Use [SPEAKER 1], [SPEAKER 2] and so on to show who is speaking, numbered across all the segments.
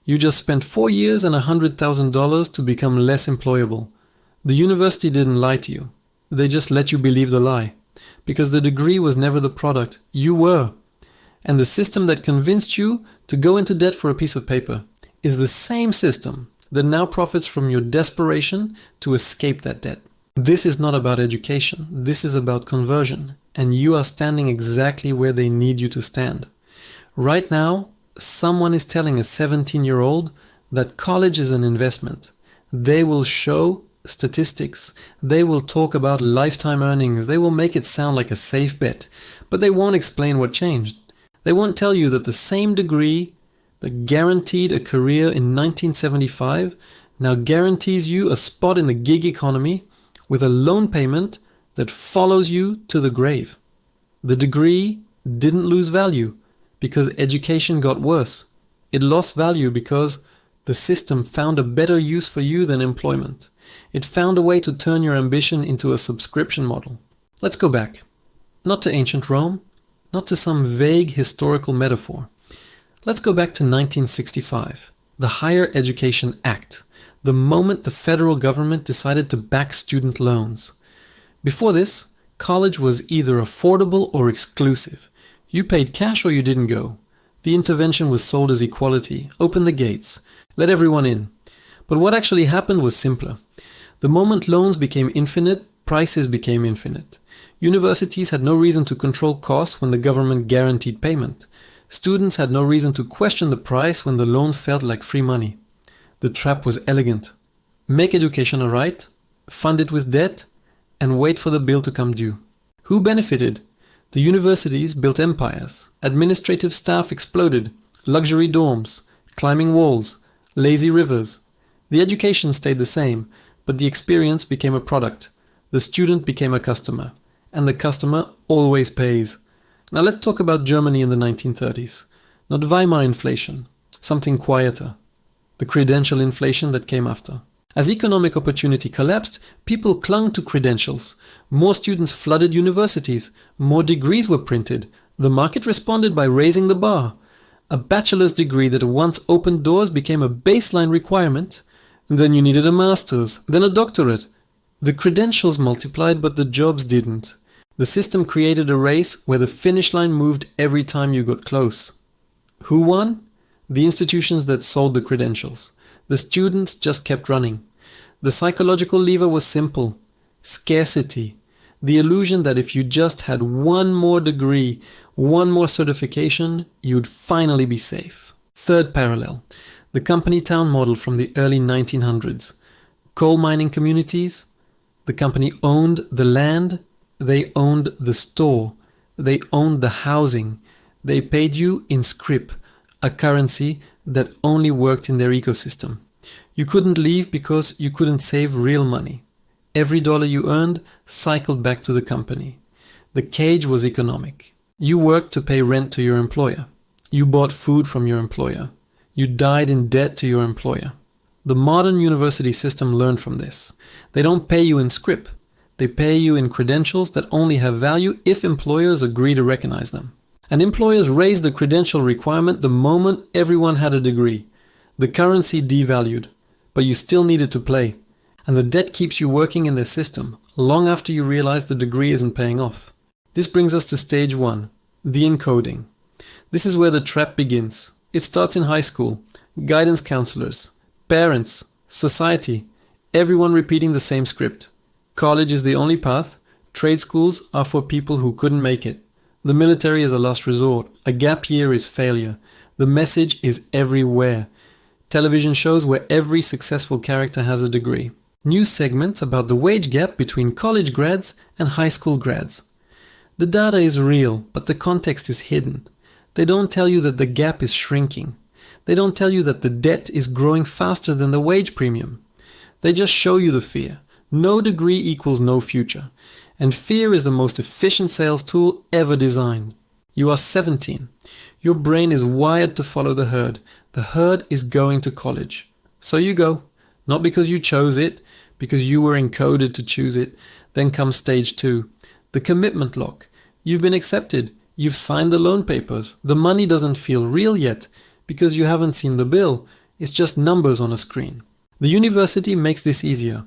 [SPEAKER 1] You just spent 4 years and $100,000 to become less employable. The university didn't lie to you. They just let you believe the lie. Because the degree was never the product. You were. And the system that convinced you to go into debt for a piece of paper is the same system that now profits from your desperation to escape that debt. This is not about education. This is about conversion. And you are standing exactly where they need you to stand. Right now, someone is telling a 17-year-old that college is an investment. They will show statistics. They will talk about lifetime earnings. They will make it sound like a safe bet. But they won't explain what changed. They won't tell you that the same degree that guaranteed a career in 1975 now guarantees you a spot in the gig economy with a loan payment that follows you to the grave. The degree didn't lose value because education got worse. It lost value because the system found a better use for you than employment. It found a way to turn your ambition into a subscription model. Let's go back. Not to ancient Rome, not to some vague historical metaphor. Let's go back to 1965, the Higher Education Act, the moment the federal government decided to back student loans. Before this, college was either affordable or exclusive. You paid cash or you didn't go. The intervention was sold as equality. Open the gates. Let everyone in. But what actually happened was simpler. The moment loans became infinite, prices became infinite. Universities had no reason to control costs when the government guaranteed payment. Students had no reason to question the price when the loan felt like free money. The trap was elegant. Make education a right, fund it with debt, and wait for the bill to come due. Who benefited? The universities built empires. Administrative staff exploded. Luxury dorms, climbing walls, lazy rivers. The education stayed the same, but the experience became a product. The student became a customer. And the customer always pays. Now let's talk about Germany in the 1930s. Not Weimar inflation, something quieter. The credential inflation that came after. As economic opportunity collapsed, people clung to credentials. More students flooded universities. More degrees were printed. The market responded by raising the bar. A bachelor's degree that once opened doors became a baseline requirement. And then you needed a master's, then a doctorate. The credentials multiplied, but the jobs didn't. The system created a race where the finish line moved every time you got close. Who won? The institutions that sold the credentials. The students just kept running. The psychological lever was simple. Scarcity. The illusion that if you just had one more degree, one more certification, you'd finally be safe. Third parallel. The company town model from the early 1900s. Coal mining communities. The company owned the land. They owned the store. They owned the housing. They paid you in scrip, a currency that only worked in their ecosystem. You couldn't leave because you couldn't save real money. Every dollar you earned cycled back to the company. The cage was economic. You worked to pay rent to your employer. You bought food from your employer. You died in debt to your employer. The modern university system learned from this. They don't pay you in scrip. They pay you in credentials that only have value if employers agree to recognize them. And employers raised the credential requirement the moment everyone had a degree. The currency devalued, but you still needed to play. And the debt keeps you working in their system long after you realize the degree isn't paying off. This brings us to stage 1, the encoding. This is where the trap begins. It starts in high school. Guidance counselors, parents, society, everyone repeating the same script. College is the only path. Trade schools are for people who couldn't make it. The military is a last resort. A gap year is failure. The message is everywhere. Television shows where every successful character has a degree. News segments about the wage gap between college grads and high school grads. The data is real, but the context is hidden. They don't tell you that the gap is shrinking. They don't tell you that the debt is growing faster than the wage premium. They just show you the fear. No degree equals no future. And fear is the most efficient sales tool ever designed. You are 17. Your brain is wired to follow the herd. The herd is going to college. So you go. Not because you chose it, because you were encoded to choose it. Then comes stage 2. The commitment lock. You've been accepted. You've signed the loan papers. The money doesn't feel real yet because you haven't seen the bill. It's just numbers on a screen. The university makes this easier.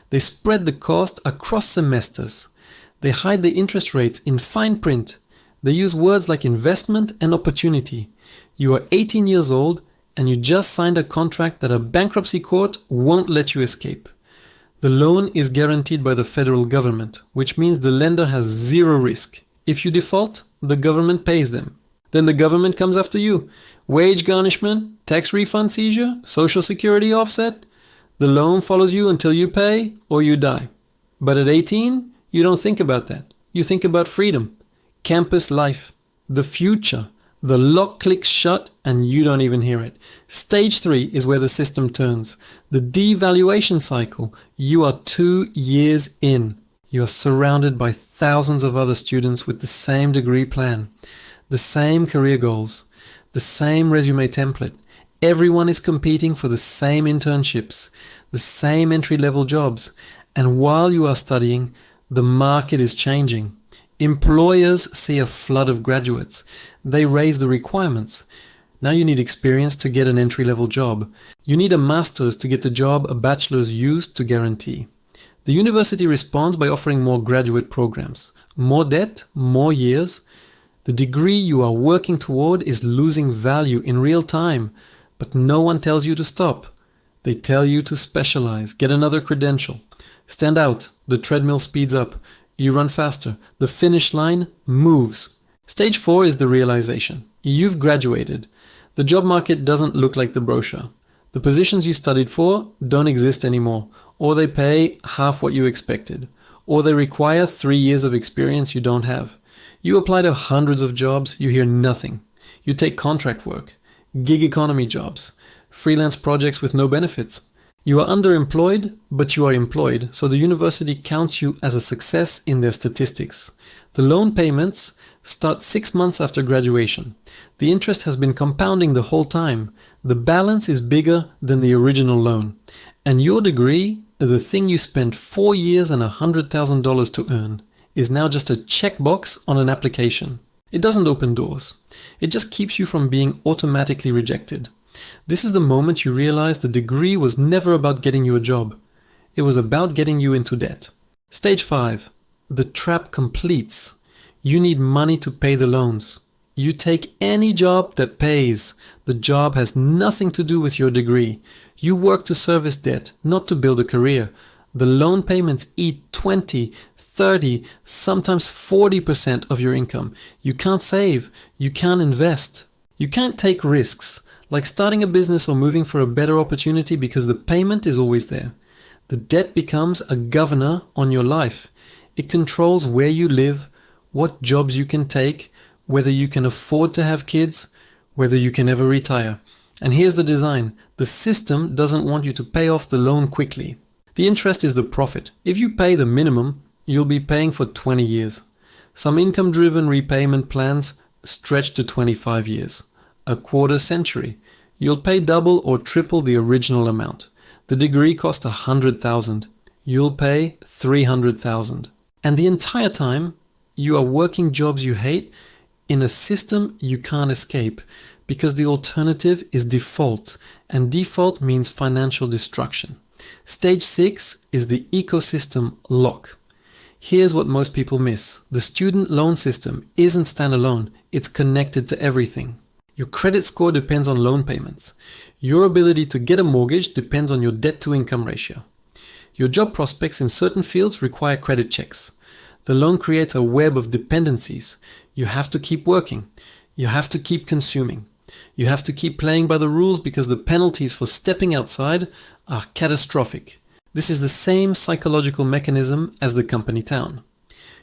[SPEAKER 1] They spread the cost across semesters. They hide the interest rates in fine print. They use words like investment and opportunity. You are 18 years old and you just signed a contract that a bankruptcy court won't let you escape. The loan is guaranteed by the federal government, which means the lender has zero risk. If you default, the government pays them. Then the government comes after you. Wage garnishment, tax refund seizure, social security offset. The loan follows you until you pay or you die. But at 18, you don't think about that. You think about freedom, campus life, the future. The lock clicks shut and you don't even hear it. Stage 3 is where the system turns. The devaluation cycle. You are 2 years in. You are surrounded by thousands of other students with the same degree plan, the same career goals, the same resume template. Everyone is competing for the same internships, the same entry-level jobs. And while you are studying, the market is changing. Employers see a flood of graduates. They raise the requirements. Now you need experience to get an entry-level job. You need a master's to get the job a bachelor's used to guarantee. The university responds by offering more graduate programs. More debt, more years. The degree you are working toward is losing value in real time, but no one tells you to stop. They tell you to specialize, get another credential. Stand out, the treadmill speeds up. You run faster. The finish line moves. Stage 4 is the realization. You've graduated. The job market doesn't look like the brochure. The positions you studied for don't exist anymore, or they pay half what you expected, or they require 3 years of experience you don't have. You apply to hundreds of jobs, you hear nothing. You take contract work, gig economy jobs, freelance projects with no benefits. You are underemployed, but you are employed, so the university counts you as a success in their statistics. The loan payments start 6 months after graduation. The interest has been compounding the whole time. The balance is bigger than the original loan. And your degree, the thing you spent 4 years and $100,000 to earn, is now just a checkbox on an application. It doesn't open doors. It just keeps you from being automatically rejected. This is the moment you realize the degree was never about getting you a job. It was about getting you into debt. Stage 5. The trap completes. You need money to pay the loans. You take any job that pays. The job has nothing to do with your degree. You work to service debt, not to build a career. The loan payments eat 20, 30, sometimes 40% of your income. You can't save. You can't invest. You can't take risks, like starting a business or moving for a better opportunity, because the payment is always there. The debt becomes a governor on your life. It controls where you live, what jobs you can take, whether you can afford to have kids, whether you can ever retire. And here's the design. The system doesn't want you to pay off the loan quickly. The interest is the profit. If you pay the minimum, you'll be paying for 20 years. Some income-driven repayment plans stretch to 25 years. A quarter century. You'll pay double or triple the original amount. The degree cost $100,000. You'll pay $300,000. And the entire time, you are working jobs you hate in a system you can't escape, because the alternative is default, and default means financial destruction. Stage 6 is the ecosystem lock. Here's what most people miss. The student loan system isn't standalone. It's connected to everything. Your credit score depends on loan payments. Your ability to get a mortgage depends on your debt-to-income ratio. Your job prospects in certain fields require credit checks. The loan creates a web of dependencies. You have to keep working. You have to keep consuming. You have to keep playing by the rules because the penalties for stepping outside are catastrophic. This is the same psychological mechanism as the company town.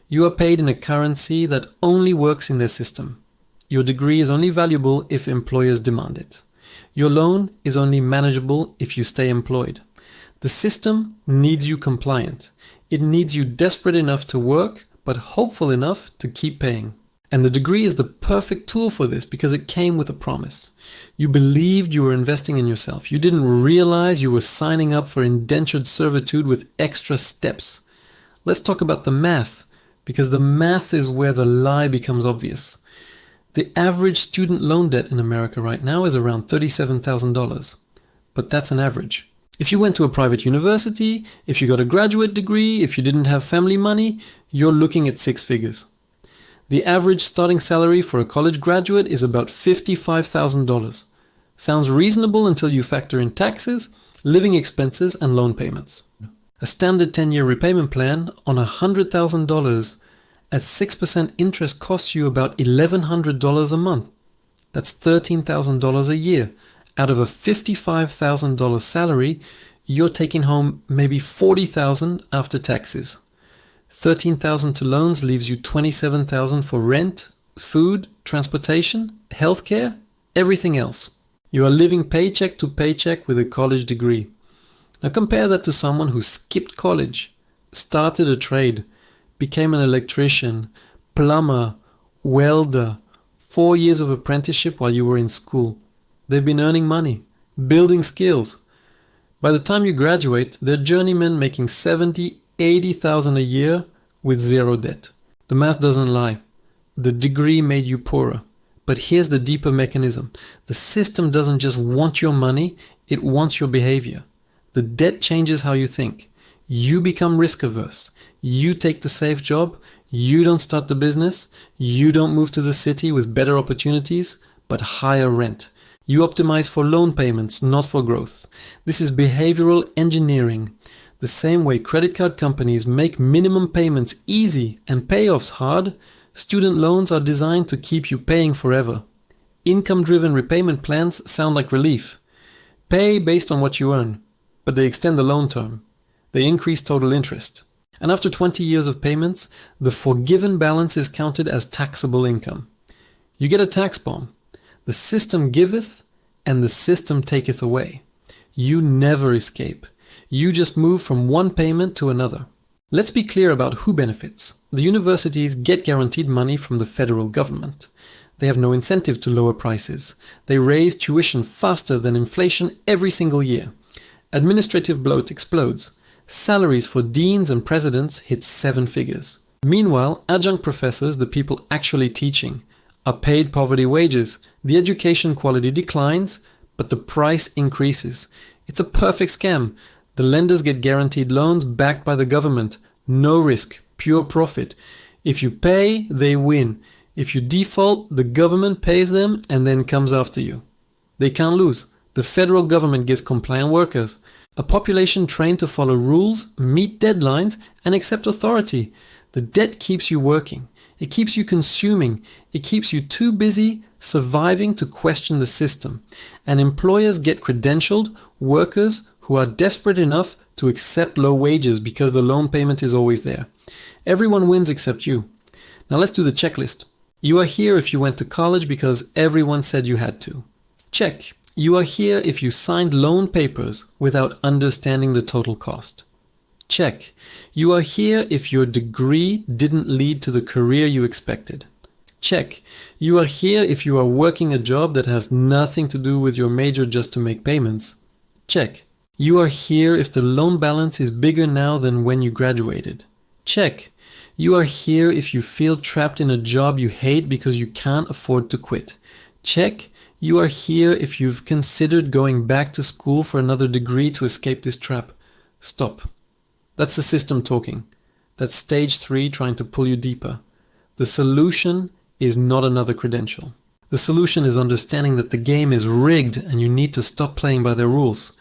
[SPEAKER 1] You are paid in a currency that only works in their system. Your degree is only valuable if employers demand it. Your loan is only manageable if you stay employed. The system needs you compliant. It needs you desperate enough to work, but hopeful enough to keep paying. And the degree is the perfect tool for this because it came with a promise. You believed you were investing in yourself. You didn't realize you were signing up for indentured servitude with extra steps. Let's talk about the math, because the math is where the lie becomes obvious. The average student loan debt in America right now is around $37,000. but that's an average. If you went to a private university, if you got a graduate degree, if you didn't have family money, you're looking at 6 figures. The average starting salary for a college graduate is about $55,000. Sounds reasonable until you factor in taxes, living expenses, and loan payments. A standard 10-year repayment plan on $100,000 at 6% interest costs you about $1,100 a month. That's $13,000 a year. Out of a $55,000 salary, you're taking home maybe $40,000 after taxes. $13,000 to loans leaves you $27,000 for rent, food, transportation, healthcare, everything else. You are living paycheck to paycheck with a college degree. Now compare that to someone who skipped college, started a trade, became an electrician, plumber, welder, 4 years of apprenticeship while you were in school. They've been earning money, building skills. By the time you graduate, they're journeymen making $70,000, $80,000 a year with zero debt. The math doesn't lie. The degree made you poorer. But here's the deeper mechanism. The system doesn't just want your money, it wants your behavior. The debt changes how you think. You become risk averse. You take the safe job. You don't start the business. You don't move to the city with better opportunities, but higher rent. You optimize for loan payments, not for growth. This is behavioral engineering. The same way credit card companies make minimum payments easy and payoffs hard, student loans are designed to keep you paying forever. Income-driven repayment plans sound like relief. Pay based on what you earn, but they extend the loan term. They increase total interest. And after 20 years of payments, the forgiven balance is counted as taxable income. You get a tax bomb. The system giveth, and the system taketh away. You never escape. You just move from one payment to another. Let's be clear about who benefits. The universities get guaranteed money from the federal government. They have no incentive to lower prices. They raise tuition faster than inflation every single year. Administrative bloat explodes. Salaries for deans and presidents hit 7 figures. Meanwhile, adjunct professors, the people actually teaching, are paid poverty wages. The education quality declines, but the price increases. It's a perfect scam. The lenders get guaranteed loans backed by the government. No risk, pure profit. If you pay, they win. If you default, the government pays them and then comes after you. They can't lose. The federal government gets compliant workers. A population trained to follow rules, meet deadlines, and accept authority. The debt keeps you working. It keeps you consuming. It keeps you too busy surviving to question the system. And employers get credentialed workers who are desperate enough to accept low wages because the loan payment is always there. Everyone wins except you. Now let's do the checklist. You are here if you went to college because everyone said you had to. Check. You are here if you signed loan papers without understanding the total cost. Check. You are here if your degree didn't lead to the career you expected. Check. You are here if you are working a job that has nothing to do with your major just to make payments. Check. You are here if the loan balance is bigger now than when you graduated. Check. You are here if you feel trapped in a job you hate because you can't afford to quit. Check. You are here if you've considered going back to school for another degree to escape this trap. Stop. That's the system talking. That's stage 3 trying to pull you deeper. The solution is not another credential. The solution is understanding that the game is rigged and you need to stop playing by their rules.